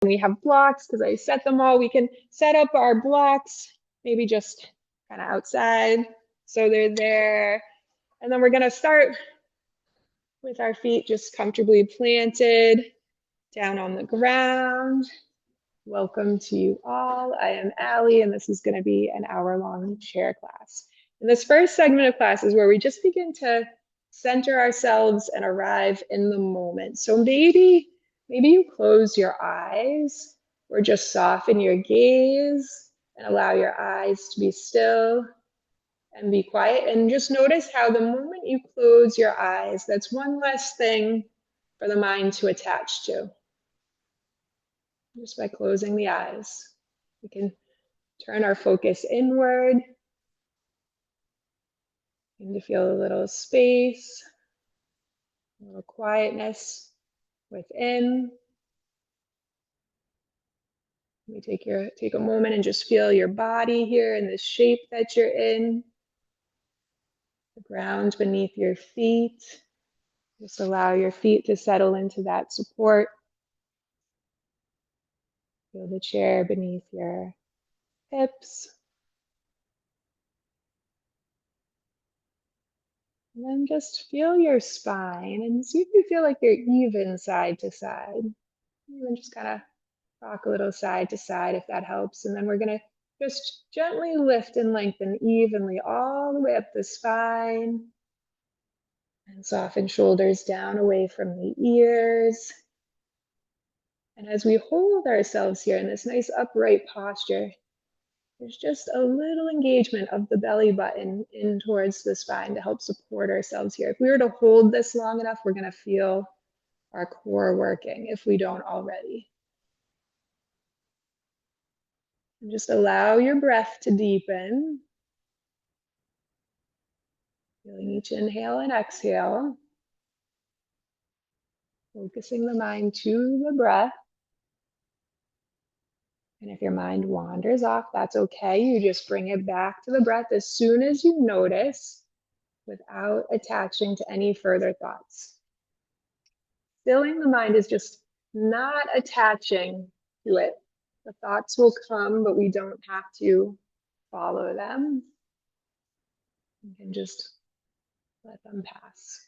we have blocks, because I set them all, we can set up our blocks, maybe just kind of outside, so they're there. And then we're going to start with our feet just comfortably planted down on the ground. Welcome to you all. I am Aly, and this is going to be an hour-long chair class. And this first segment of class is where we just begin to center ourselves and arrive in the moment. So maybe you close your eyes or just soften your gaze and allow your eyes to be still and be quiet. And just notice how the moment you close your eyes, that's one less thing for the mind to attach to. Just by closing the eyes, we can turn our focus inward and to feel a little space, a little quietness within. You take a moment and just feel your body here in the shape that you're in, the ground beneath your feet. Just allow your feet to settle into that support. Feel the chair beneath your hips. And then just feel your spine and see if you feel like you're even side to side. And then just kind of rock a little side to side if that helps. And then we're going to just gently lift and lengthen evenly all the way up the spine. And soften shoulders down away from the ears. And as we hold ourselves here in this nice upright posture, there's just a little engagement of the belly button in towards the spine to help support ourselves here. If we were to hold this long enough, we're going to feel our core working if we don't already. And just allow your breath to deepen. Feeling each inhale and exhale. Focusing the mind to the breath. And if your mind wanders off, that's okay. You just bring it back to the breath as soon as you notice without attaching to any further thoughts. Stilling the mind is just not attaching to it. The thoughts will come, but we don't have to follow them. You can just let them pass.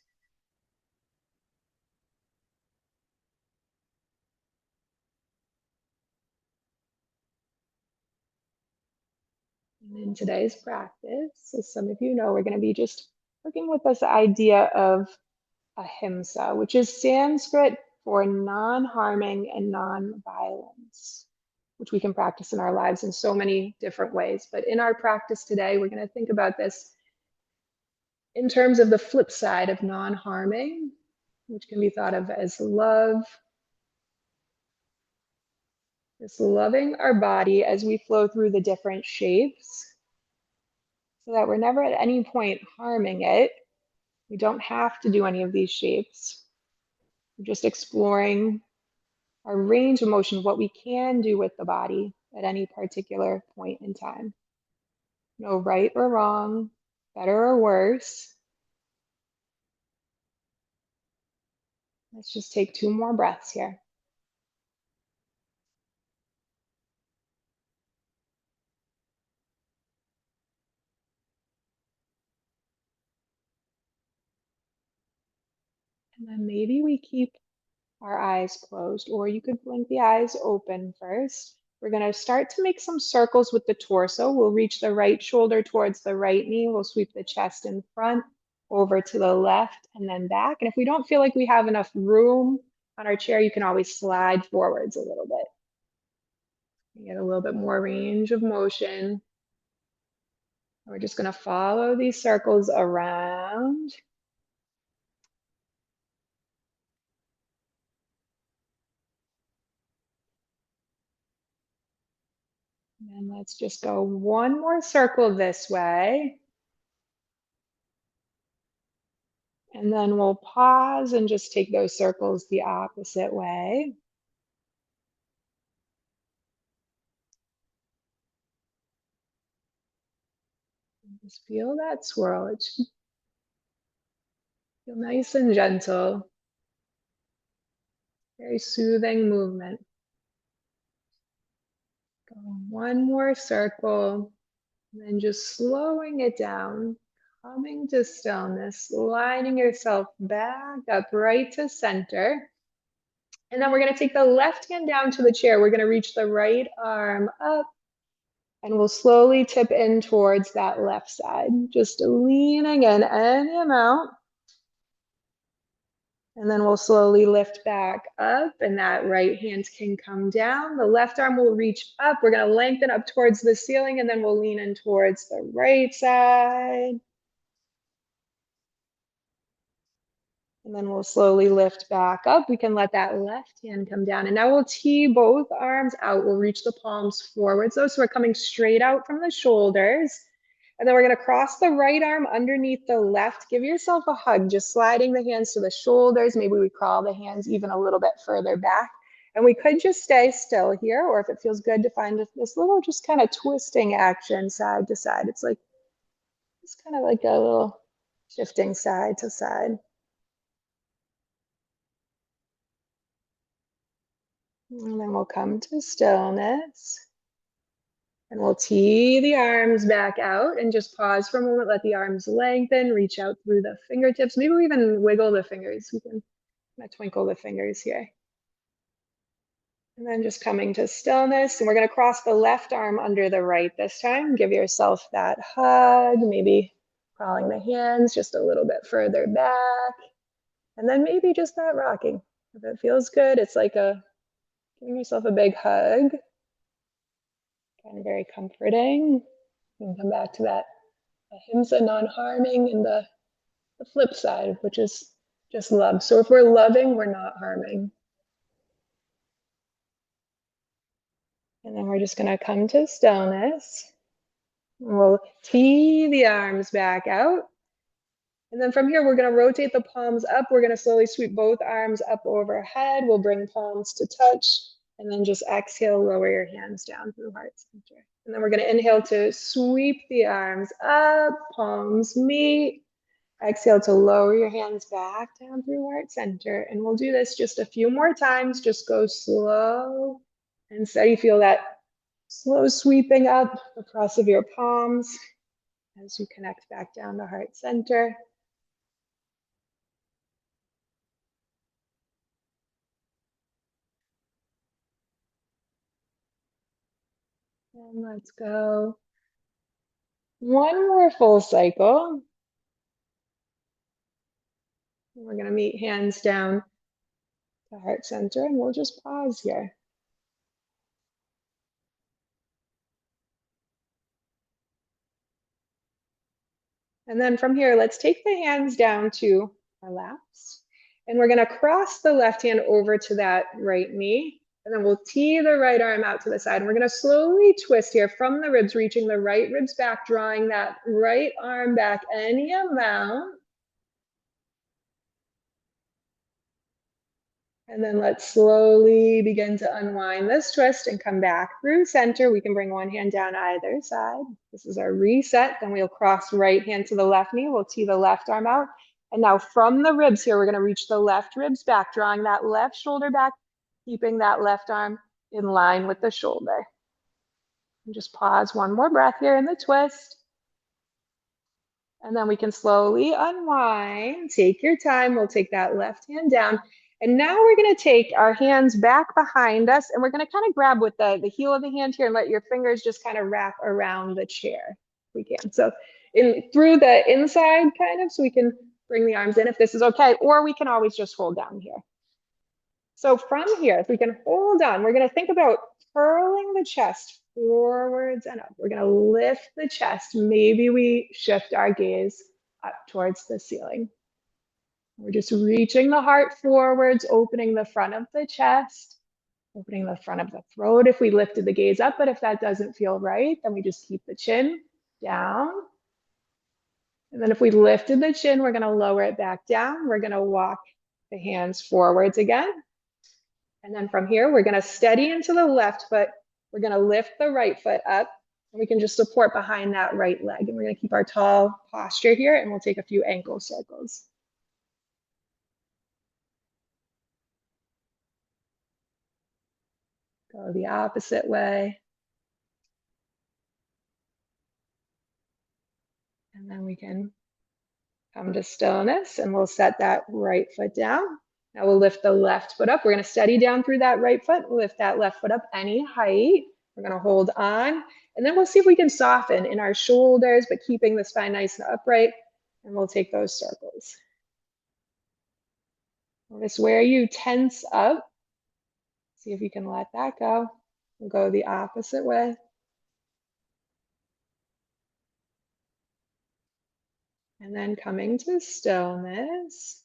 And in today's practice, as some of you know, we're going to be just working with this idea of ahimsa, which is Sanskrit for non-harming and non-violence, which we can practice in our lives in so many different ways. But in our practice today, we're going to think about this in terms of the flip side of non-harming, which can be thought of as love. Just loving our body as we flow through the different shapes so that we're never at any point harming it. We don't have to do any of these shapes. We're just exploring our range of motion, what we can do with the body at any particular point in time. No right or wrong, better or worse. Let's just take 2 more breaths here. And then maybe we keep our eyes closed, or you could blink the eyes open first. We're going to start to make some circles with the torso. We'll reach the right shoulder towards the right knee. We'll sweep the chest in front, over to the left, and then back. And if we don't feel like we have enough room on our chair, you can always slide forwards a little bit. You get a little bit more range of motion. We're just going to follow these circles around. And let's just go one more circle this way. And then we'll pause and just take those circles the opposite way. Just feel that swirl. It should feel nice and gentle. Very soothing movement. One more circle, and then just slowing it down, coming to stillness, lining yourself back up right to center. And then we're going to take the left hand down to the chair. We're going to reach the right arm up, and we'll slowly tip in towards that left side, just leaning in any amount. And then we'll slowly lift back up, and that right hand can come down. The left arm will reach up. We're going to lengthen up towards the ceiling, and then we'll lean in towards the right side. And then we'll slowly lift back up. We can let that left hand come down. And now we'll tee both arms out. We'll reach the palms forward. So we're coming straight out from the shoulders. And then we're going to cross the right arm underneath the left. Give yourself a hug, just sliding the hands to the shoulders. Maybe we crawl the hands even a little bit further back. And we could just stay still here, or if it feels good to find this little just kind of twisting action side to side. It's kind of like a little shifting side to side. And then we'll come to stillness. And we'll tee the arms back out and just pause for a moment. Let the arms lengthen, reach out through the fingertips. Maybe we even wiggle the fingers. We can kind of twinkle the fingers here. And then just coming to stillness. And we're going to cross the left arm under the right this time. Give yourself that hug, maybe crawling the hands just a little bit further back. And then maybe just that rocking. If it feels good, it's like giving yourself a big hug. Kind of very comforting. You can come back to that ahimsa, non-harming, and the flip side, which is just love. So if we're loving, we're not harming. And then we're just going to come to stillness. We'll tee the arms back out. And then from here, we're going to rotate the palms up. We're going to slowly sweep both arms up overhead. We'll bring palms to touch. And then just exhale, lower your hands down through heart center. And then we're going to inhale to sweep the arms up, palms meet. Exhale to lower your hands back down through heart center. And we'll do this just a few more times. Just go slow and steady. Feel that slow sweeping up the press of your palms as you connect back down to heart center. And let's go one more full cycle. We're going to meet hands down to heart center, and we'll just pause here. And then from here, let's take the hands down to our laps. And we're going to cross the left hand over to that right knee. And then we'll tee the right arm out to the side. And we're going to slowly twist here from the ribs, reaching the right ribs back, drawing that right arm back any amount. And then let's slowly begin to unwind this twist and come back through center. We can bring one hand down either side. This is our reset. Then we'll cross right hand to the left knee. We'll tee the left arm out. And now from the ribs here, we're going to reach the left ribs back, drawing that left shoulder back, keeping that left arm in line with the shoulder. And just pause one more breath here in the twist. And then we can slowly unwind. Take your time. We'll take that left hand down. And now we're going to take our hands back behind us, and we're going to kind of grab with the heel of the hand here and let your fingers just kind of wrap around the chair if we can. So through the inside kind of, so we can bring the arms in if this is okay, or we can always just hold down here. So from here, if we can hold on, we're going to think about curling the chest forwards and up. We're going to lift the chest. Maybe we shift our gaze up towards the ceiling. We're just reaching the heart forwards, opening the front of the chest, opening the front of the throat if we lifted the gaze up. But if that doesn't feel right, then we just keep the chin down. And then if we lifted the chin, we're going to lower it back down. We're going to walk the hands forwards again. And then from here, we're going to steady into the left foot. We're going to lift the right foot up. And we can just support behind that right leg. And we're going to keep our tall posture here. And we'll take a few ankle circles. Go the opposite way. then we can come to stillness and we'll set that right foot down. Now we'll lift the left foot up. We're going to steady down through that right foot, lift that left foot up any height. We're going to hold on, and then we'll see if we can soften in our shoulders, but keeping the spine nice and upright, and we'll take those circles. Notice where you tense up. See if you can let that go. We'll go the opposite way. And then coming to stillness,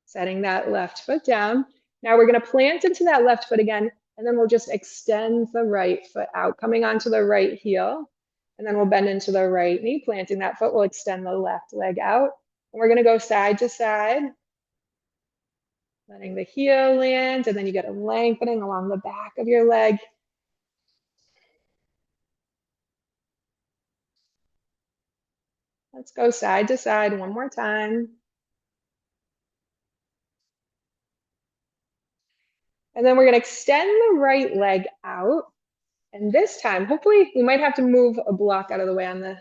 setting that left foot down. Now we're going to plant into that left foot again, and then we'll just extend the right foot out, coming onto the right heel. And then we'll bend into the right knee, planting that foot. We'll extend the left leg out. And we're going to go side to side, letting the heel land, and then you get a lengthening along the back of your leg. Let's go side to side one more time. And then we're going to extend the right leg out. And this time, hopefully, we might have to move a block out of the way on the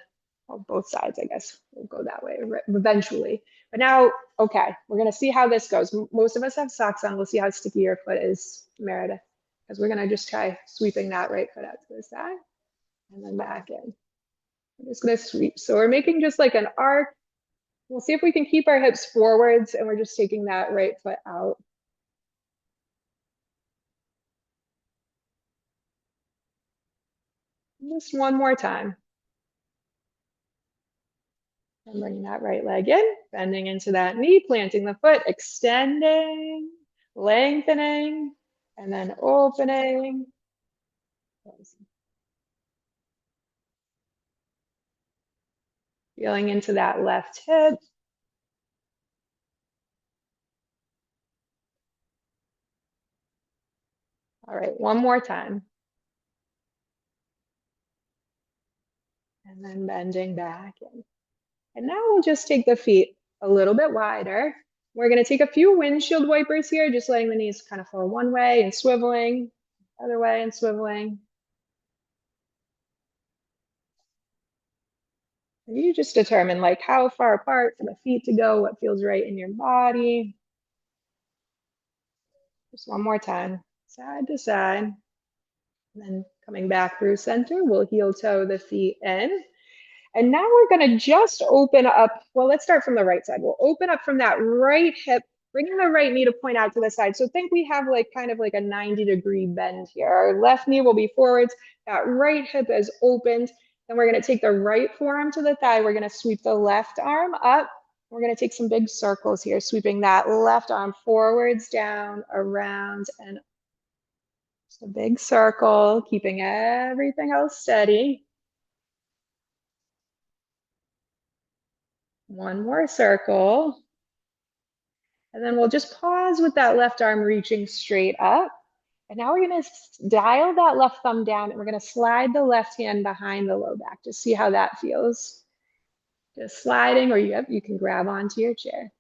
both sides, I guess. We'll go that way eventually. But now, okay, we're going to see how this goes. Most of us have socks on. We'll see how sticky your foot is, Meredith, because we're going to just try sweeping that right foot out to the side and then back in. I'm just going to sweep. So we're making just like an arc. We'll see if we can keep our hips forwards, and we're just taking that right foot out. Just one more time. And bringing that right leg in, bending into that knee, planting the foot, extending, lengthening, and then opening. Feeling into that left hip. All right, one more time. And then bending back in. And now we'll just take the feet a little bit wider. We're going to take a few windshield wipers here, just letting the knees kind of fall one way and swiveling, other way and swiveling. And you just determine like how far apart for the feet to go, what feels right in your body. Just one more time, side to side. And then coming back through center, we'll heel toe the feet in. And now we're going to just open up. Well, let's start from the right side. We'll open up from that right hip, bringing the right knee to point out to the side. So think we have like kind of like a 90-degree bend here. Our left knee will be forwards. That right hip is opened. Then we're going to take the right forearm to the thigh. We're going to sweep the left arm up. We're going to take some big circles here, sweeping that left arm forwards, down, around, and just a big circle, keeping everything else steady. One more circle. And then we'll just pause with that left arm reaching straight up. And now we're going to dial that left thumb down, and we're going to slide the left hand behind the low back. Just see how that feels. Just sliding, or you can grab onto your chair.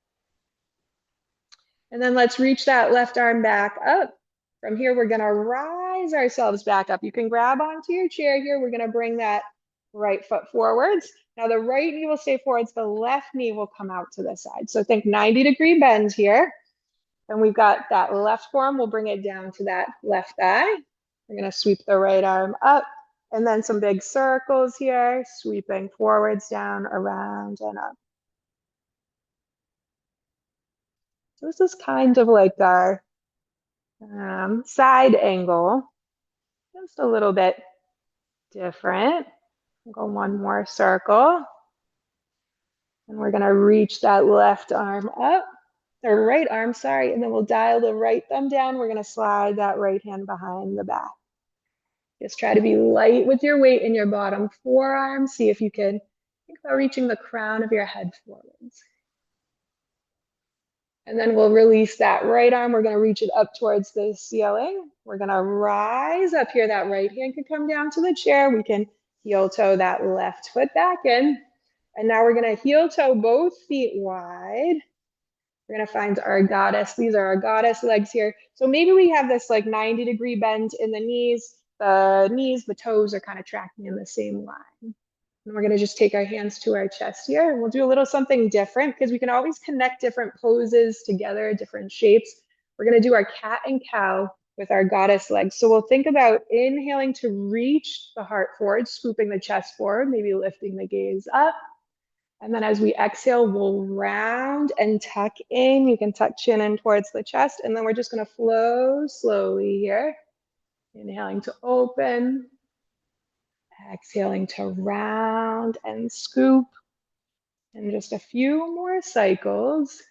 And then let's reach that left arm back up. From here, we're going to rise ourselves back up. You can grab onto your chair here. We're going to bring that right foot forwards. Now the right knee will stay forwards. The left knee will come out to the side. So think 90-degree bend here. And we've got that left forearm. We'll bring it down to that left thigh. We're going to sweep the right arm up. And then some big circles here, sweeping forwards, down, around, and up. So this is kind of like our side angle. Just a little bit different. We'll go one more circle. And we're going to reach that left arm up, or right arm, sorry, and then we'll dial the right thumb down. We're going to slide that right hand behind the back. Just try to be light with your weight in your bottom forearm. See if you can think about reaching the crown of your head forwards. And then we'll release that right arm. We're going to reach it up towards the ceiling. We're going to rise up here. That right hand can come down to the chair. We can heel toe that left foot back in. And now we're going to heel toe both feet wide. We're going to find our goddess. These are our goddess legs here. So maybe we have this like 90-degree bend in the knees. The toes are kind of tracking in the same line. And we're going to just take our hands to our chest here. And we'll do a little something different because we can always connect different poses together, different shapes. We're going to do our cat and cow with our goddess legs. So we'll think about inhaling to reach the heart forward, scooping the chest forward, maybe lifting the gaze up. And then as we exhale, we'll round and tuck in. You can tuck chin in towards the chest. And then we're just going to flow slowly here. Inhaling to open. Exhaling to round and scoop. And just a few more cycles.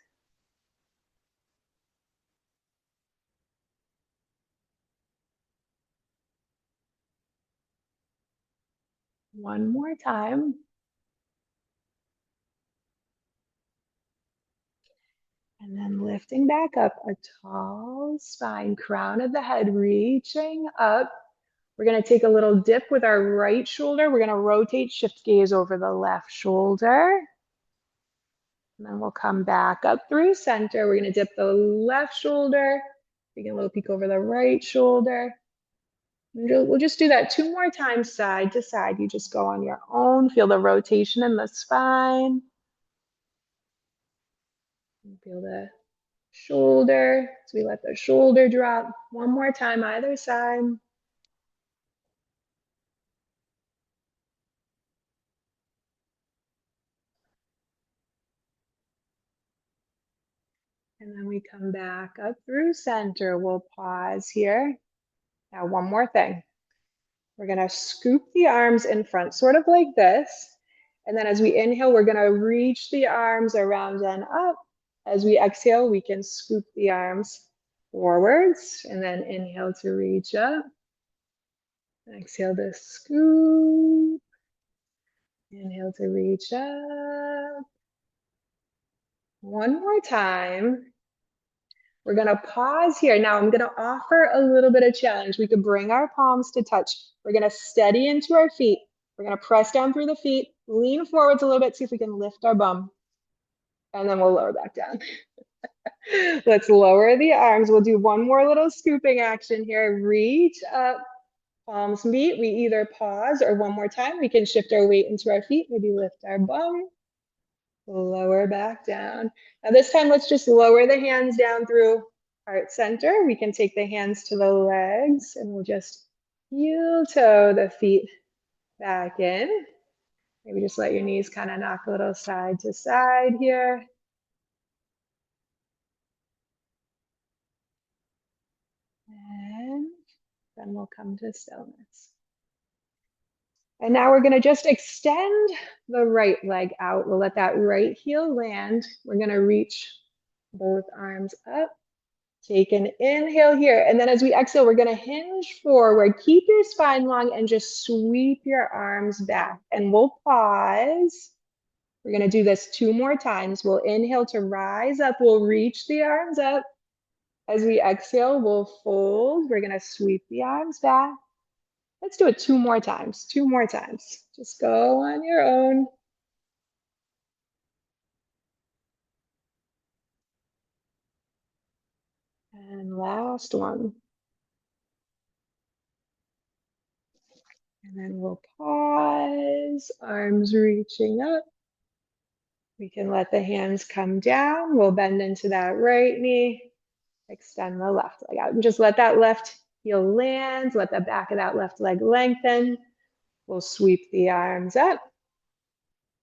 One more time. And then lifting back up, a tall spine, crown of the head reaching up. We're going to take a little dip with our right shoulder. We're going to rotate, shift gaze over the left shoulder. And then we'll come back up through center. We're going to dip the left shoulder, taking a little peek over the right shoulder. We'll just do that 2 more times, side to side. You just go on your own. Feel the rotation in the spine. Feel the shoulder. So we let the shoulder drop. 1 more time, either side. And then we come back up through center. We'll pause here. Now, one more thing. We're going to scoop the arms in front, sort of like this. And then as we inhale, we're going to reach the arms around and up. As we exhale, we can scoop the arms forwards and then inhale to reach up. Exhale to scoop. Inhale to reach up. One more time. We're going to pause here. Now I'm going to offer a little bit of challenge. We could bring our palms to touch. We're going to steady into our feet. We're going to press down through the feet, lean forwards a little bit, see if we can lift our bum. And then we'll lower back down. Let's lower the arms. We'll do one more little scooping action here. Reach up, palms meet. We either pause or one more time, we can shift our weight into our feet, maybe lift our bum. Lower back down. Now this time, let's just lower the hands down through heart center. We can take the hands to the legs and we'll just heel toe the feet back in. Maybe just let your knees kind of knock a little side to side here. And then we'll come to stillness. And now we're going to just extend the right leg out. We'll let that right heel land. We're going to reach both arms up. Take an inhale here. And then as we exhale, we're going to hinge forward. Keep your spine long and just sweep your arms back. And we'll pause. We're going to do this 2 more times. We'll inhale to rise up. We'll reach the arms up. As we exhale, we'll fold. We're going to sweep the arms back. Let's do it 2 more times. 2 more times. Just go on your own. And last one. And then we'll pause, arms reaching up. We can let the hands come down. We'll bend into that right knee. Extend the left leg out. And just let that left heel land. Let the back of that left leg lengthen. We'll sweep the arms up.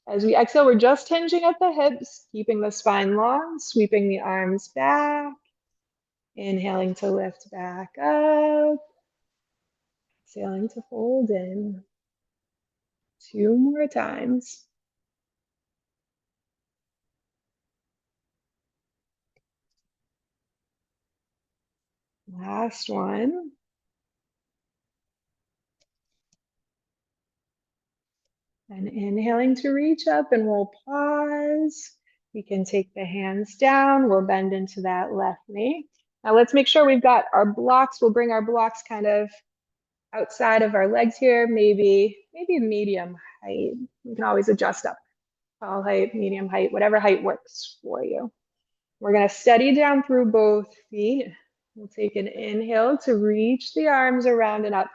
As we exhale, we're just hinging at the hips, keeping the spine long, sweeping the arms back. Inhaling to lift back up. Exhaling to fold in. 2 more times. Last one. And inhaling to reach up, and we'll pause. We can take the hands down. We'll bend into that left knee. Now let's make sure we've got our blocks. We'll bring our blocks kind of outside of our legs here, maybe medium height. You can always adjust up. Tall height, medium height, whatever height works for you. We're going to steady down through both feet. We'll take an inhale to reach the arms around and up.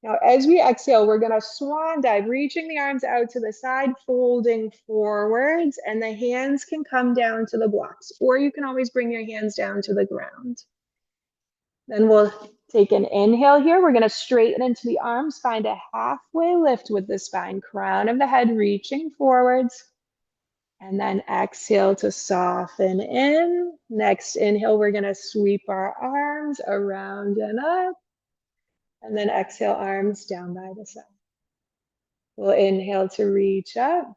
Now, as we exhale, we're gonna swan dive, reaching the arms out to the side, folding forwards, and the hands can come down to the blocks, or you can always bring your hands down to the ground. Then we'll take an inhale here. We're gonna straighten into the arms, find a halfway lift with the spine, crown of the head reaching forwards. And then exhale to soften in. Next inhale, we're gonna sweep our arms around and up. And then exhale, arms down by the side. We'll inhale to reach up.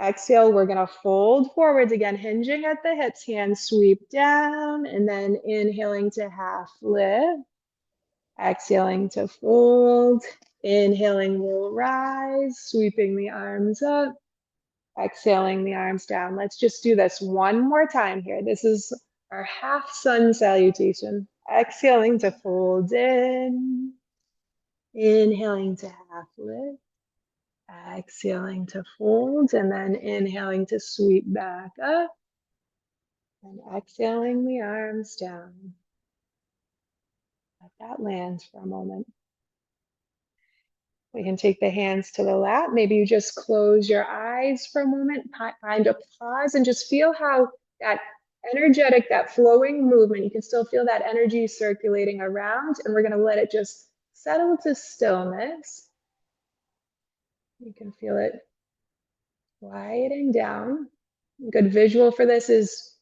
Exhale, we're gonna fold forwards again, hinging at the hips, hands sweep down, and then inhaling to half lift. Exhaling to fold. Inhaling, we'll rise, sweeping the arms up. Exhaling the arms down. Let's just do this one more time here. This is our half sun salutation. Exhaling to fold in. Inhaling to half lift. Exhaling to fold, and then inhaling to sweep back up. And exhaling the arms down. Let that land for a moment. We can take the hands to the lap. Maybe you just close your eyes for a moment, find a pause, and just feel how that energetic, that flowing movement, you can still feel that energy circulating around, and we're going to let it just settle to stillness. You can feel it quieting down. A good visual for this is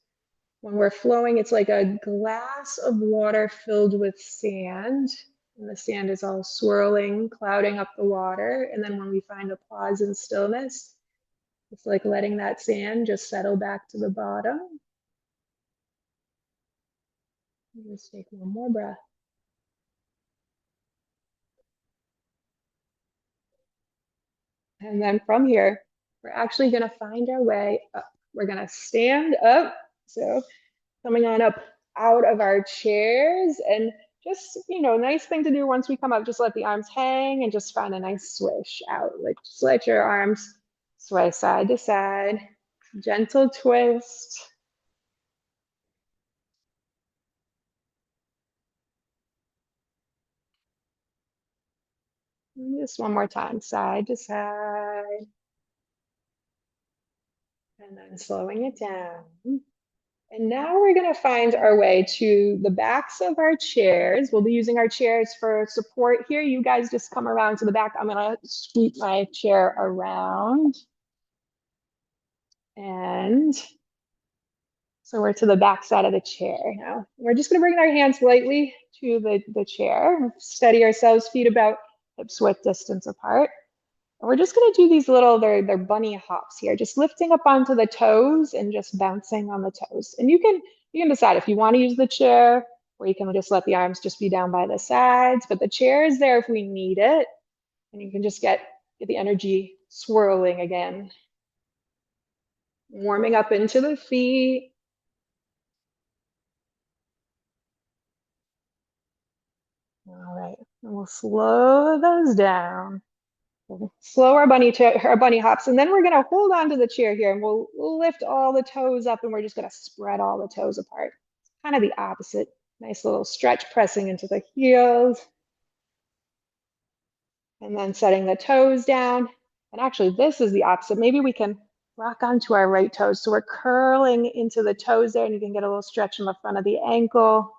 when we're flowing, it's like a glass of water filled with sand. And the sand is all swirling, clouding up the water. And then when we find a pause and stillness, it's like letting that sand just settle back to the bottom. Just take one more breath. And then from here, we're actually going to find our way up. We're going to stand up. So coming on up out of our chairs, and just, nice thing to do once we come up, just let the arms hang and just find a nice swish out. Like, just let your arms sway side to side, gentle twist. And just one more time, side to side. And then slowing it down. And now we're going to find our way to the backs of our chairs. We'll be using our chairs for support here. You guys just come around to the back. I'm going to sweep my chair around. And so we're to the back side of the chair now. We're just going to bring our hands lightly to the chair. Steady ourselves, feet about hips width distance apart. And we're just going to do these little, they're bunny hops here, just lifting up onto the toes and just bouncing on the toes. And you can decide if you want to use the chair, or you can just let the arms just be down by the sides. But the chair is there if we need it. And you can just get the energy swirling again. Warming up into the feet. All right, and we'll slow those down. We'll slow our bunny hops, and then we're gonna hold on to the chair here, and we'll lift all the toes up, and we're just gonna spread all the toes apart. It's kind of the opposite. Nice little stretch, pressing into the heels, and then setting the toes down. And actually, this is the opposite. Maybe we can rock onto our right toes. So we're curling into the toes there, and you can get a little stretch in the front of the ankle.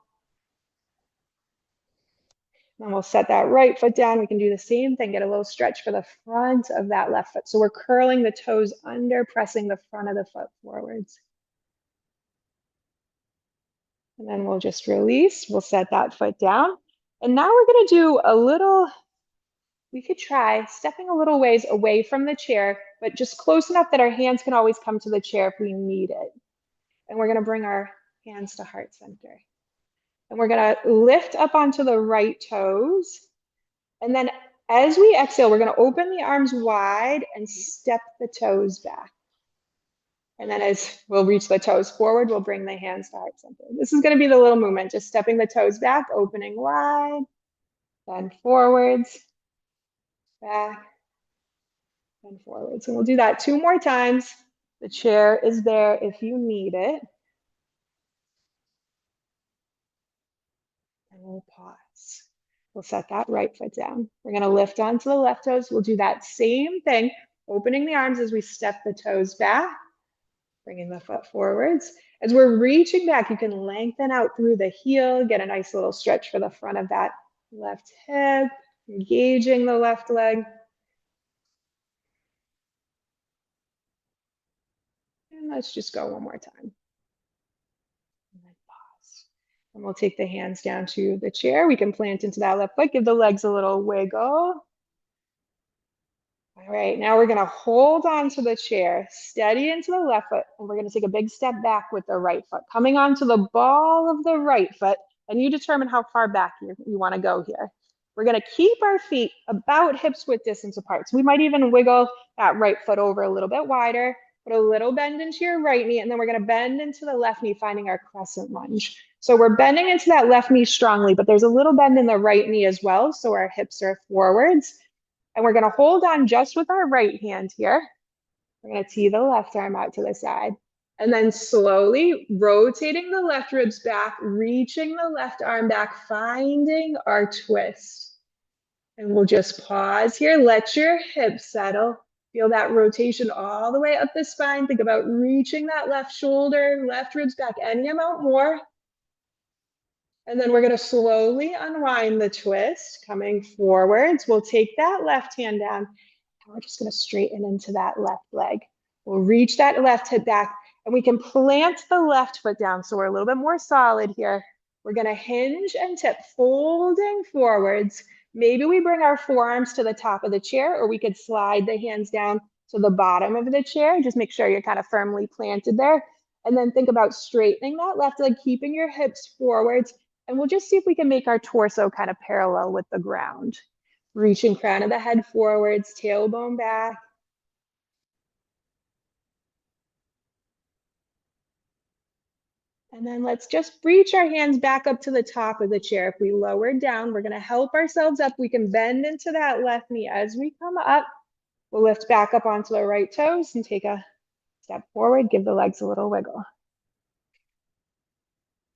And we'll set that right foot down. We can do the same thing, get a little stretch for the front of that left foot. So we're curling the toes under, pressing the front of the foot forwards. And then we'll just release. We'll set that foot down. And now we're going to do a little, we could try stepping a little ways away from the chair, but just close enough that our hands can always come to the chair if we need it. And we're going to bring our hands to heart center. And we're going to lift up onto the right toes. And then as we exhale, we're going to open the arms wide and step the toes back. And then as we'll reach the toes forward, we'll bring the hands to heart center. This is going to be the little movement, just stepping the toes back, opening wide, then forwards, back, and forwards. And we'll do that 2 more times. The chair is there if you need it. And we'll pause. We'll set that right foot down. We're going to lift onto the left toes. We'll do that same thing, opening the arms as we step the toes back, bringing the foot forwards. As we're reaching back, you can lengthen out through the heel, get a nice little stretch for the front of that left hip, engaging the left leg. And let's just go one more time. And then pause. And we'll take the hands down to the chair. We can plant into that left foot, give the legs a little wiggle. All right, now we're gonna hold on to the chair, steady into the left foot, and we're gonna take a big step back with the right foot, coming onto the ball of the right foot, and you determine how far back you wanna go here. We're gonna keep our feet about hips width distance apart. So we might even wiggle that right foot over a little bit wider, put a little bend into your right knee, and then we're gonna bend into the left knee, finding our crescent lunge. So we're bending into that left knee strongly, but there's a little bend in the right knee as well, so our hips are forwards. And we're going to hold on just with our right hand here. We're going to tee the left arm out to the side. And then slowly rotating the left ribs back, reaching the left arm back, finding our twist. And we'll just pause here. Let your hips settle. Feel that rotation all the way up the spine. Think about reaching that left shoulder, left ribs back any amount more. And then we're going to slowly unwind the twist, coming forwards. We'll take that left hand down, and we're just going to straighten into that left leg. We'll reach that left hip back, and we can plant the left foot down so we're a little bit more solid here. We're going to hinge and tip, folding forwards. Maybe we bring our forearms to the top of the chair, or we could slide the hands down to the bottom of the chair. Just make sure you're kind of firmly planted there. And then think about straightening that left leg, keeping your hips forwards. And we'll just see if we can make our torso kind of parallel with the ground. Reaching crown of the head forwards, tailbone back. And then let's just reach our hands back up to the top of the chair. If we lower down, we're going to help ourselves up. We can bend into that left knee as we come up. We'll lift back up onto the right toes and take a step forward, give the legs a little wiggle.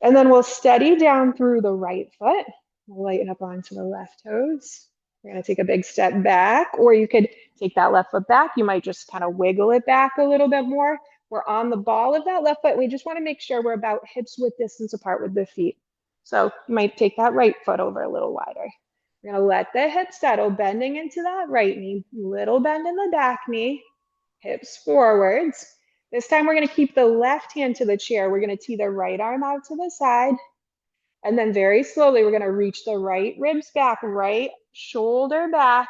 And then we'll steady down through the right foot. We'll lighten up onto the left toes. We're going to take a big step back, or you could take that left foot back. You might just kind of wiggle it back a little bit more. We're on the ball of that left foot. We just want to make sure we're about hips width distance apart with the feet. So you might take that right foot over a little wider. We're going to let the hips settle, bending into that right knee, little bend in the back knee, hips forwards. This time we're going to keep the left hand to the chair. We're going to tee the right arm out to the side. And then very slowly, we're going to reach the right ribs back, right shoulder back,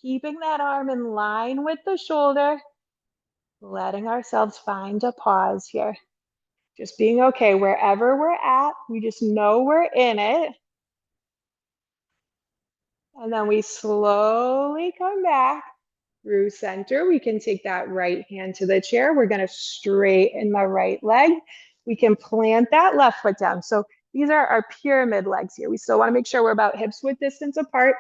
keeping that arm in line with the shoulder, letting ourselves find a pause here. Just being okay wherever we're at. We just know we're in it. And then we slowly come back through center. We can take that right hand to the chair. We're going to straighten the right leg. We can plant that left foot down. So these are our pyramid legs here. We still want to make sure we're about hips width distance apart.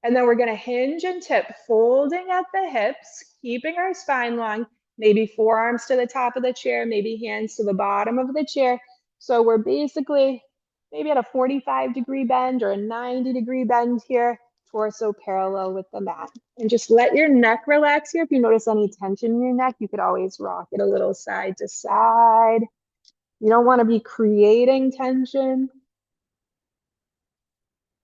And then we're going to hinge and tip, folding at the hips, keeping our spine long, maybe forearms to the top of the chair, maybe hands to the bottom of the chair. So we're basically maybe at a 45-degree bend or a 90-degree bend here, torso parallel with the mat. And just let your neck relax here. If you notice any tension in your neck, you could always rock it a little side to side. You don't want to be creating tension.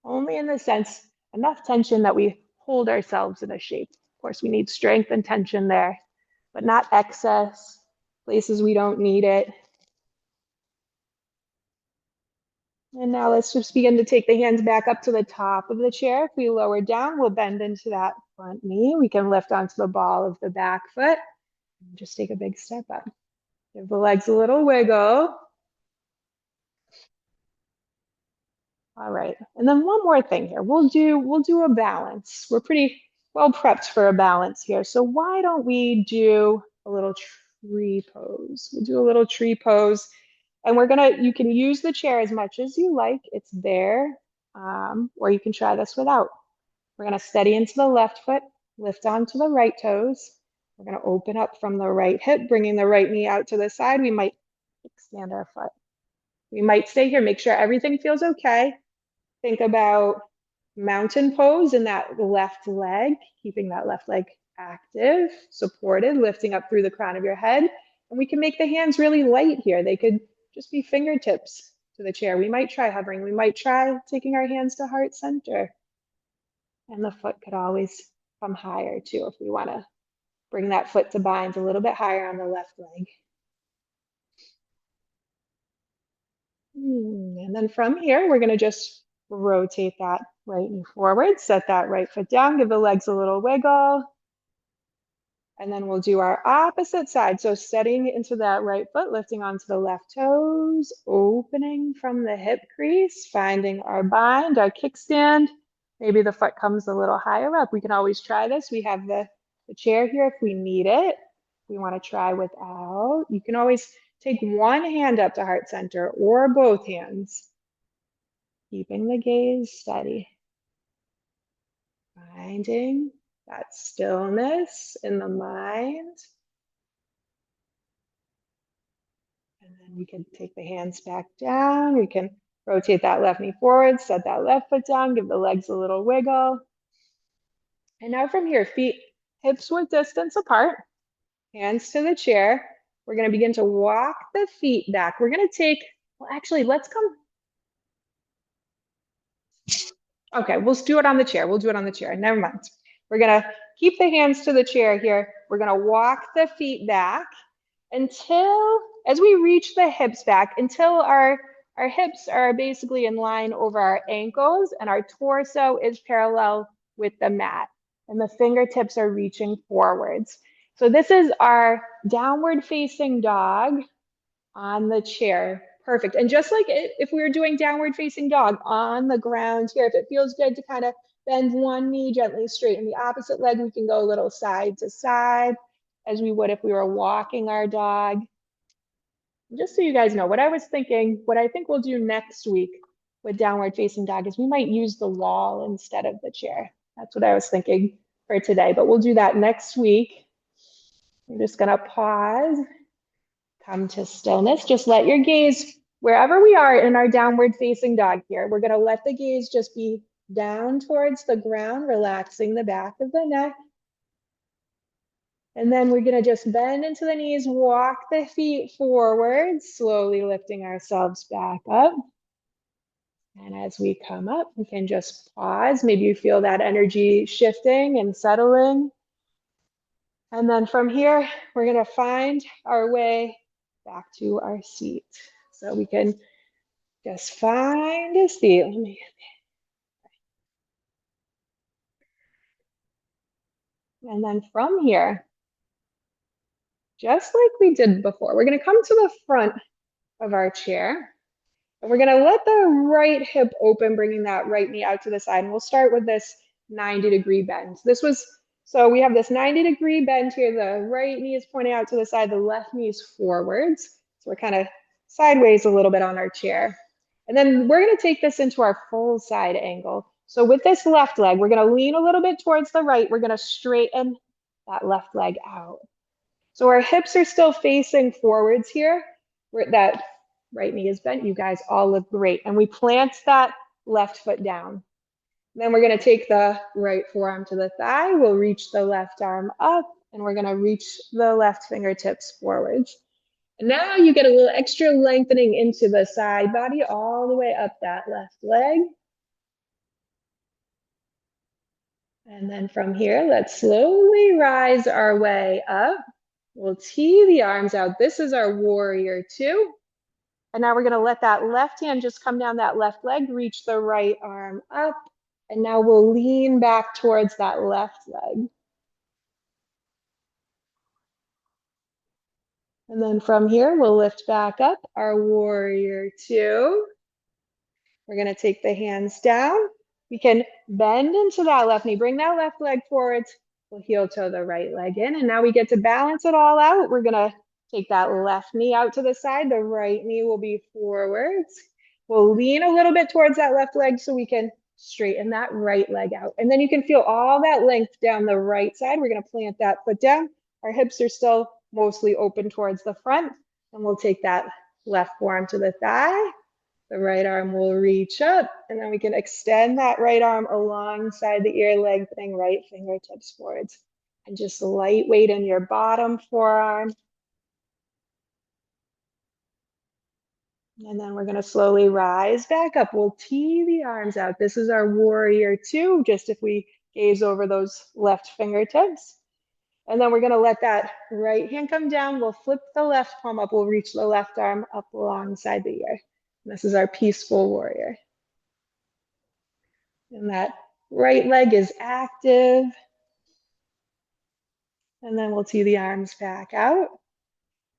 Only in the sense, enough tension that we hold ourselves in a shape. Of course, we need strength and tension there, but not excess, places we don't need it. And now let's just begin to take the hands back up to the top of the chair. If we lower down, we'll bend into that front knee. We can lift onto the ball of the back foot. And just take a big step up. Give the legs a little wiggle. All right, and then one more thing here. We'll do a balance. We're pretty well prepped for a balance here. So why don't we do a little tree pose? We'll do a little tree pose. And you can use the chair as much as you like. It's there, or you can try this without. We're gonna steady into the left foot, lift onto the right toes. We're gonna open up from the right hip, bringing the right knee out to the side. We might extend our foot. We might stay here, make sure everything feels okay. Think about mountain pose in that left leg, keeping that left leg active, supported, lifting up through the crown of your head. And we can make the hands really light here. They could just be fingertips to the chair. We might try hovering. We might try taking our hands to heart center. And the foot could always come higher too if we want to bring that foot to bind a little bit higher on the left leg. And then from here, we're going to just rotate that right knee forward, set that right foot down, give the legs a little wiggle. And then we'll do our opposite side. So setting into that right foot, lifting onto the left toes, opening from the hip crease, finding our bind, our kickstand. Maybe the foot comes a little higher up. We can always try this. We have the chair here if we need it. We want to try without. You can always take one hand up to heart center or both hands. Keeping the gaze steady. Finding that stillness in the mind. And then we can take the hands back down. We can rotate that left knee forward, set that left foot down, give the legs a little wiggle. And now from here, feet hips width distance apart, hands to the chair. We're going to begin to walk the feet back. We're going to take, well, actually, let's come. Okay, we'll do it on the chair. We'll do it on the chair. Never mind. We're going to keep the hands to the chair here. We're going to walk the feet back until, as we reach the hips back, until our hips are basically in line over our ankles and our torso is parallel with the mat and the fingertips are reaching forwards. So this is our downward facing dog on the chair. Perfect. And just like if we were doing downward facing dog on the ground here, if it feels good to kind of bend one knee, gently straighten the opposite leg, we can go a little side to side as we would if we were walking our dog. Just so you guys know, what I was thinking, what I think we'll do next week with downward facing dog is we might use the wall instead of the chair. That's what I was thinking for today, but we'll do that next week. I'm just gonna pause. Come to stillness. Just let your gaze, wherever we are in our downward facing dog here, we're going to let the gaze just be down towards the ground, relaxing the back of the neck. And then we're going to just bend into the knees, walk the feet forward, slowly lifting ourselves back up. And as we come up, we can just pause. Maybe you feel that energy shifting and settling. And then from here, we're going to find our way back to our seat. So we can just find a seat. And then from here, just like we did before, we're going to come to the front of our chair. And we're going to let the right hip open, bringing that right knee out to the side. And we'll start with this 90-degree bend. So we have this 90-degree bend here. The right knee is pointing out to the side, the left knee is forwards. So we're kind of sideways a little bit on our chair. And then we're going to take this into our full side angle. So with this left leg, we're going to lean a little bit towards the right. We're going to straighten that left leg out. So our hips are still facing forwards here. That right knee is bent. You guys all look great. And we plant that left foot down. Then we're going to take the right forearm to the thigh. We'll reach the left arm up, and we're going to reach the left fingertips forwards. And now you get a little extra lengthening into the side body all the way up that left leg. And then from here, let's slowly rise our way up. We'll tee the arms out. This is our warrior two. And now we're going to let that left hand just come down that left leg, reach the right arm up. And now we'll lean back towards that left leg. And then from here, we'll lift back up our warrior two. We're going to take the hands down. We can bend into that left knee, bring that left leg forwards. We'll heel toe the right leg in. And now we get to balance it all out. We're going to take that left knee out to the side. The right knee will be forwards. We'll lean a little bit towards that left leg so we can straighten that right leg out. And then you can feel all that length down the right side. We're going to plant that foot down. Our hips are still mostly open towards the front. And we'll take that left forearm to the thigh. The right arm will reach up, and then we can extend that right arm alongside the ear, lengthening right fingertips forwards. And just light weight in your bottom forearm. And then we're going to slowly rise back up. We'll tee the arms out. This is our warrior two, just if we gaze over those left fingertips. And then we're going to let that right hand come down. We'll flip the left palm up. We'll reach the left arm up alongside the ear. And this is our peaceful warrior. And that right leg is active. And then we'll tee the arms back out.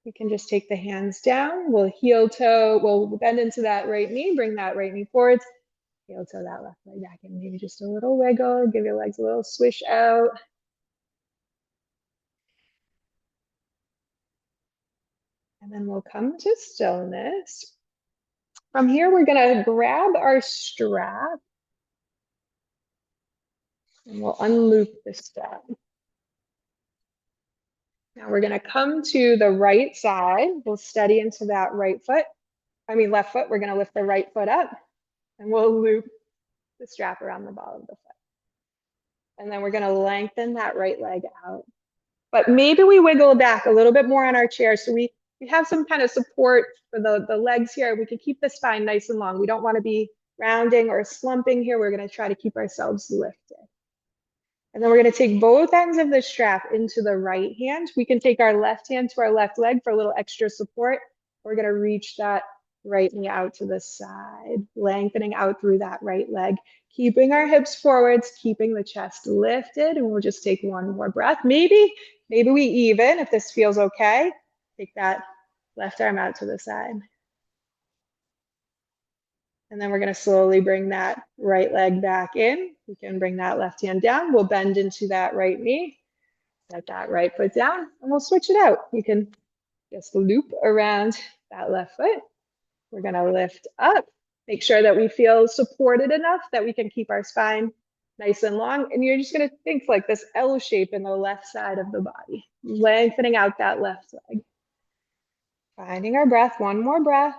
We can just take the hands down. We'll heel toe, we'll bend into that right knee, bring that right knee forwards. Heel toe that left leg back in. Maybe just a little wiggle. Give your legs a little swish out. And then we'll come to stillness. From here, we're going to grab our strap. And we'll unloop the strap. Now we're going to come to the right side. We'll steady into that left foot. We're going to lift the right foot up. And we'll loop the strap around the ball of the foot. And then we're going to lengthen that right leg out. But maybe we wiggle back a little bit more on our chair so we have some kind of support for the legs here. We can keep the spine nice and long. We don't want to be rounding or slumping here. We're going to try to keep ourselves lifted. And then we're going to take both ends of the strap into the right hand. We can take our left hand to our left leg for a little extra support. We're going to reach that right knee out to the side, lengthening out through that right leg, keeping our hips forwards, keeping the chest lifted. And we'll just take one more breath. Maybe we even, if this feels okay, take that left arm out to the side. And then we're going to slowly bring that right leg back in. We can bring that left hand down. We'll bend into that right knee, set that right foot down, and we'll switch it out. You can just loop around that left foot. We're going to lift up, make sure that we feel supported enough that we can keep our spine nice and long. And you're just going to think like this L shape in the left side of the body, lengthening out that left leg. Finding our breath, one more breath.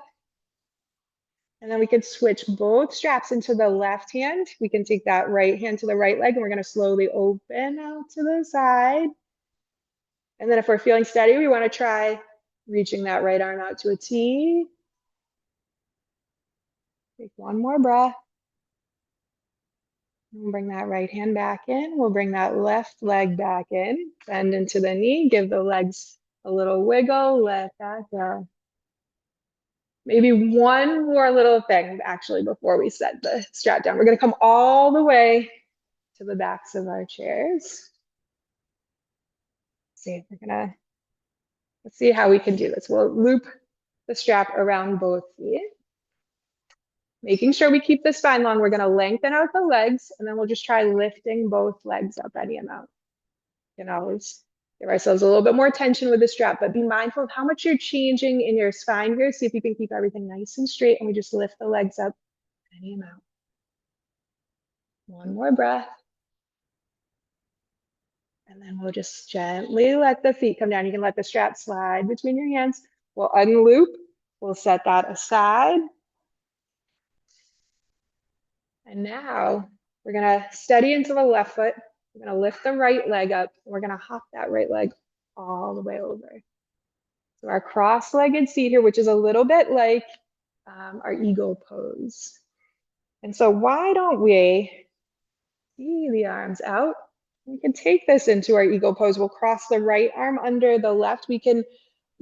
And then we can switch both straps into the left hand. We can take that right hand to the right leg, and we're going to slowly open out to the side. And then if we're feeling steady, we want to try reaching that right arm out to a T. Take one more breath. We'll bring that right hand back in. We'll bring that left leg back in. Bend into the knee. Give the legs a little wiggle. Let that go. Maybe one more little thing, actually, before we set the strap down. We're going to come all the way to the backs of our chairs. Let's see how we can do this. We'll loop the strap around both feet. Making sure we keep the spine long, we're going to lengthen out the legs, and then we'll just try lifting both legs up any amount. You can always give ourselves a little bit more tension with the strap, but be mindful of how much you're changing in your spine here. See if you can keep everything nice and straight, and we just lift the legs up any amount. One more breath. And then we'll just gently let the feet come down. You can let the strap slide between your hands. We'll unloop. We'll set that aside. And now we're going to steady into the left foot. We're going to lift the right leg up. And we're going to hop that right leg all the way over. So our cross-legged seat here, which is a little bit like our eagle pose. And so why don't we see the arms out? We can take this into our eagle pose. We'll cross the right arm under the left. We can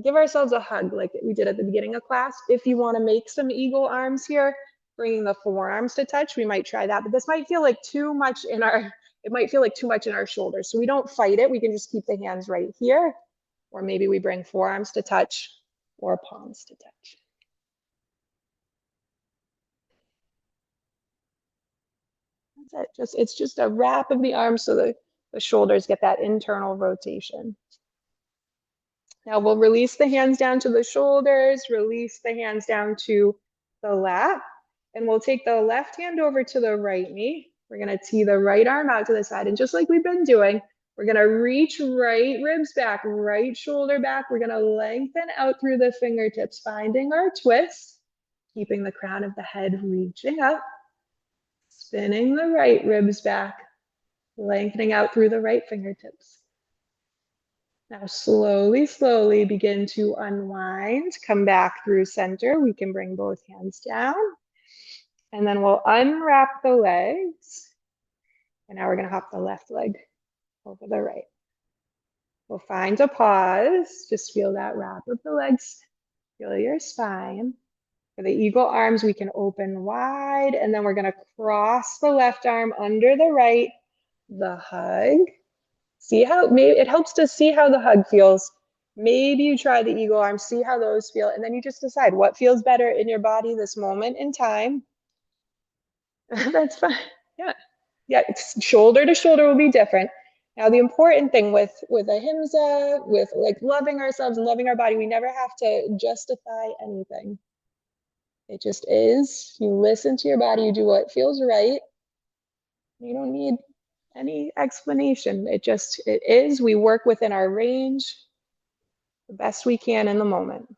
give ourselves a hug like we did at the beginning of class. If you want to make some eagle arms here, bringing the forearms to touch, we might try that. But this might feel like too much in our, it might feel like too much in our shoulders. So we don't fight it. We can just keep the hands right here. Or maybe we bring forearms to touch or palms to touch. That's it. It's just a wrap of the arms so the shoulders get that internal rotation. Now we'll release the hands down to the shoulders, release the hands down to the lap, and we'll take the left hand over to the right knee. We're going to tee the right arm out to the side, and just like we've been doing, we're going to reach right ribs back, right shoulder back. We're going to lengthen out through the fingertips, finding our twist. keeping the crown of the head reaching up, spinning the right ribs back, lengthening out through the right fingertips. Now slowly, slowly begin to unwind, come back through center. We can bring both hands down, and then we'll unwrap the legs. And now we're gonna hop the left leg over the right. We'll find a pause, just feel that wrap of the legs, feel your spine. For the eagle arms, we can open wide, and then we're gonna cross the left arm under the right, the hug. See how it helps to see how the hug feels. Maybe you try the eagle arms, see how those feel, and then you just decide what feels better in your body this moment in time. That's fine. Yeah. Yeah, shoulder to shoulder will be different. Now, the important thing with ahimsa, with like loving ourselves and loving our body, we never have to justify anything. It just is. You listen to your body, you do what feels right. You don't need any explanation. It is. We work within our range the best we can in the moment.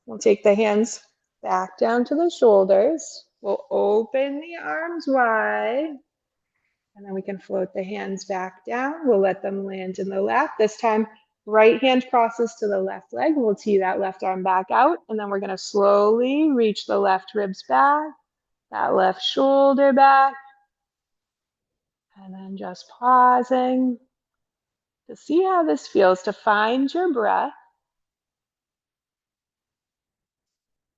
We'll take the hands back down to the shoulders. We'll open the arms wide. And then we can float the hands back down. We'll let them land in the lap. This time, right hand crosses to the left leg. We'll tee that left arm back out. And then we're going to slowly reach the left ribs back, that left shoulder back. And then just pausing to see how this feels, to find your breath.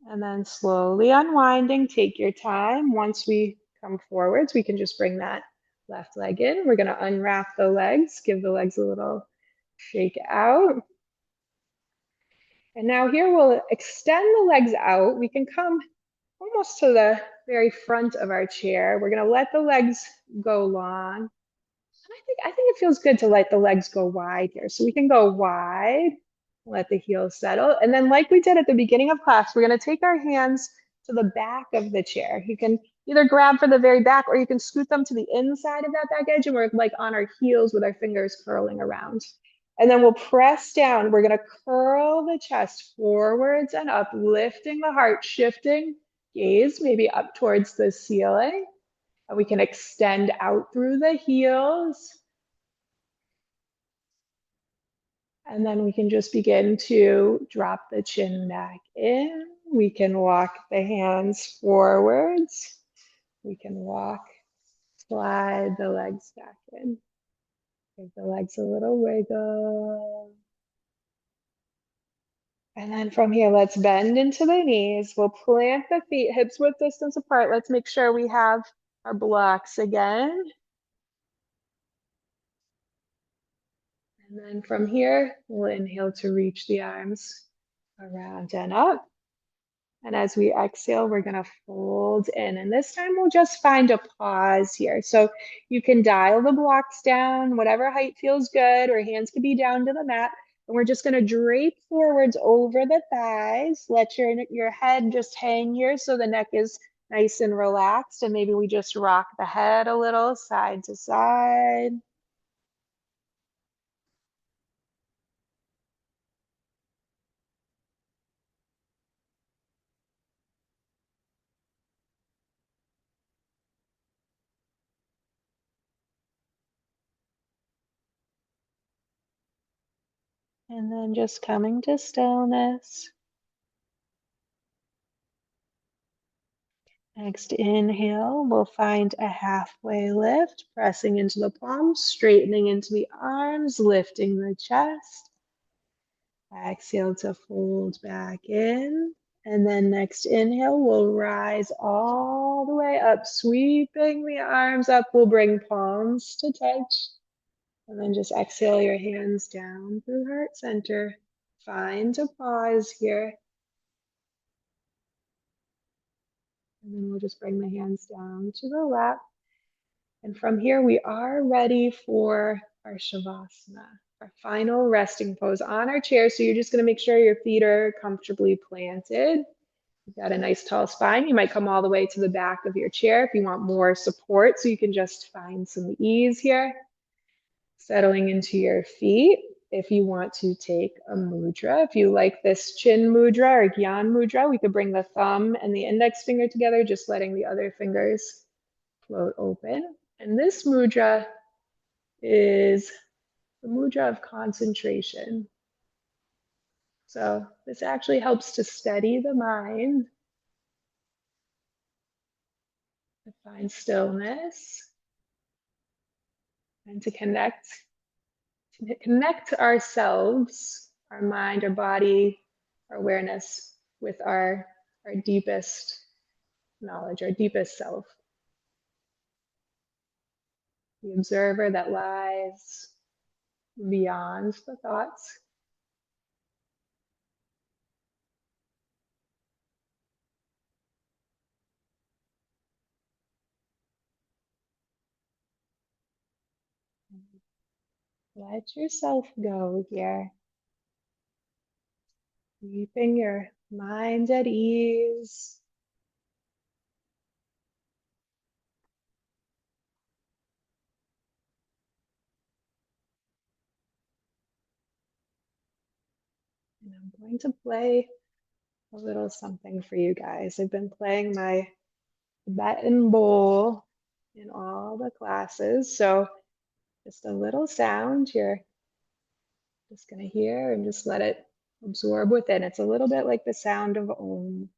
And then slowly unwinding, take your time. Once we come forwards, we can just bring that left leg in. We're going to unwrap the legs, give the legs a little shake out. And now here we'll extend the legs out. We can come almost to the very front of our chair. We're going to let the legs go long. And I think it feels good to let the legs go wide here. So we can go wide, let the heels settle. And then like we did at the beginning of class, we're going to take our hands to the back of the chair. You can either grab for the very back or you can scoot them to the inside of that back edge, and we're like on our heels with our fingers curling around. And then we'll press down. We're going to curl the chest forwards and up, lifting the heart, shifting gaze maybe up towards the ceiling. And we can extend out through the heels. And then we can just begin to drop the chin back in. We can walk the hands forwards. We can walk, slide the legs back in. Give the legs a little wiggle. And then from here, let's bend into the knees. We'll plant the feet hips width distance apart. Let's make sure we have our blocks again. And then from here, we'll inhale to reach the arms around and up. And as we exhale, we're going to fold in. And this time we'll just find a pause here. So you can dial the blocks down, whatever height feels good, or hands could be down to the mat. And we're just going to drape forwards over the thighs. Let your head just hang here so the neck is nice and relaxed. And maybe we just rock the head a little side to side. And then just coming to stillness. Next inhale, we'll find a halfway lift, pressing into the palms, straightening into the arms, lifting the chest. Exhale to fold back in. And then next inhale, we'll rise all the way up, sweeping the arms up. We'll bring palms to touch. And then just exhale your hands down through heart center. Find a pause here. And then we'll just bring the hands down to the lap. And from here, we are ready for our Shavasana, our final resting pose on our chair. So you're just going to make sure your feet are comfortably planted. You've got a nice tall spine. You might come all the way to the back of your chair if you want more support, so you can just find some ease here. Settling into your feet. if you want to take a mudra. If you like this chin mudra or gyan mudra, we could bring the thumb and the index finger together, just letting the other fingers float open. And this mudra is the mudra of concentration. So this actually helps to steady the mind, to find stillness, and to connect ourselves, our mind, our body, our awareness with our deepest knowledge, our deepest self, the observer that lies beyond the thoughts. Let yourself go here, keeping your mind at ease. And I'm going to play a little something for you guys. I've been playing my Tibetan bowl in all the classes. So just a little sound you're just going to hear and just let it absorb within. It's a little bit like the sound of Om.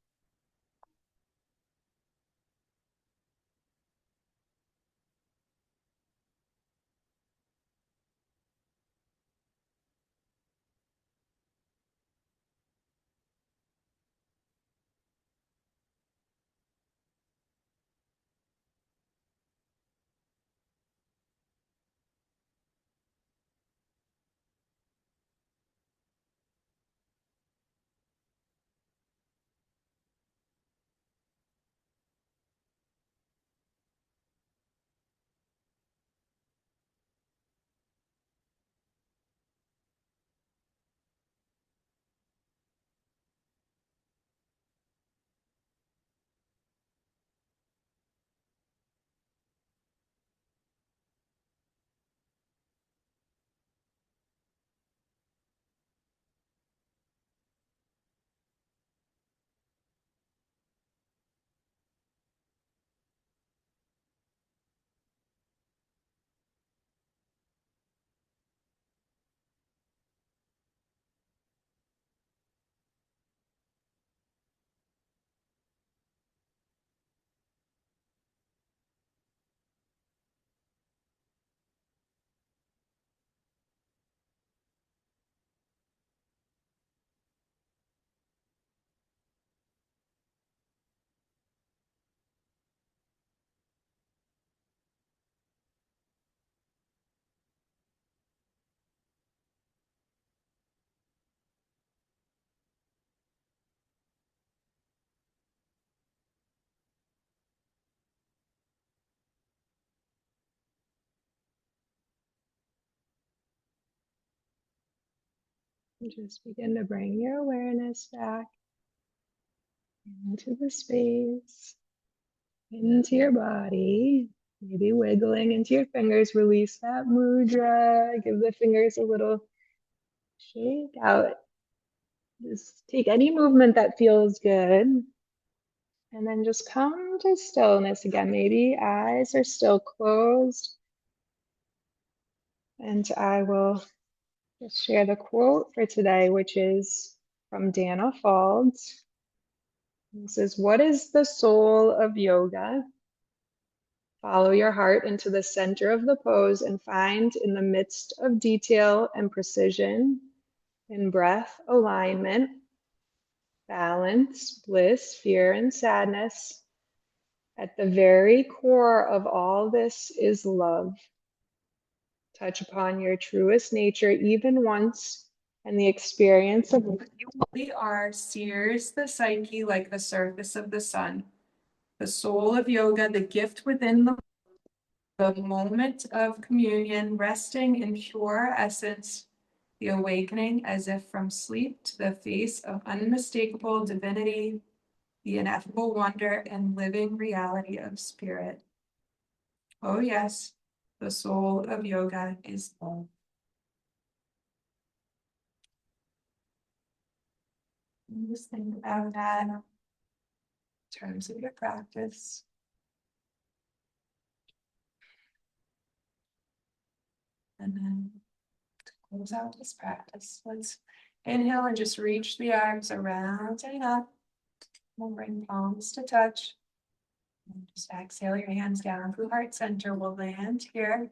And just begin to bring your awareness back into the space, into your body. Maybe wiggling into your fingers, release that mudra, give the fingers a little shake out. Just take any movement that feels good. And then just come to stillness again. Maybe eyes are still closed. And I will just share the quote for today, which is from Dana Fald. It says, "What is the soul of yoga? Follow your heart into the center of the pose and find in the midst of detail and precision, in breath, alignment, balance, bliss, fear, and sadness. At the very core of all this is love. Touch upon your truest nature even once, and the experience of what you really are sears the psyche like the surface of the sun. The soul of yoga, the gift within the moment of communion, resting in pure essence, the awakening as if from sleep to the face of unmistakable divinity, the ineffable wonder and living reality of spirit. Oh yes, the soul of yoga is love." Just think about that in terms of your practice. And then to close out this practice, let's inhale and just reach the arms around and up. We'll bring palms to touch. And just exhale your hands down through heart center. We'll land here.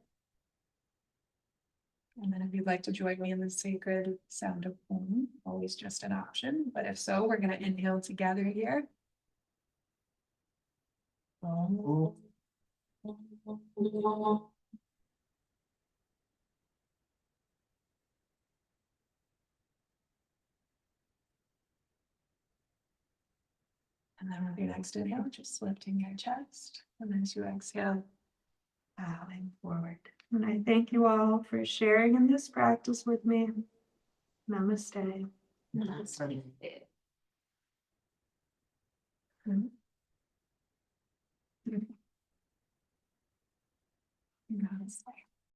And then if you'd like to join me in the sacred sound of Om, always just an option. But if so, we're going to inhale together here. Om. And then with your next inhale, just lifting your chest. And as you exhale, bowing forward. And I thank you all for sharing in this practice with me. Namaste. Namaste. Namaste.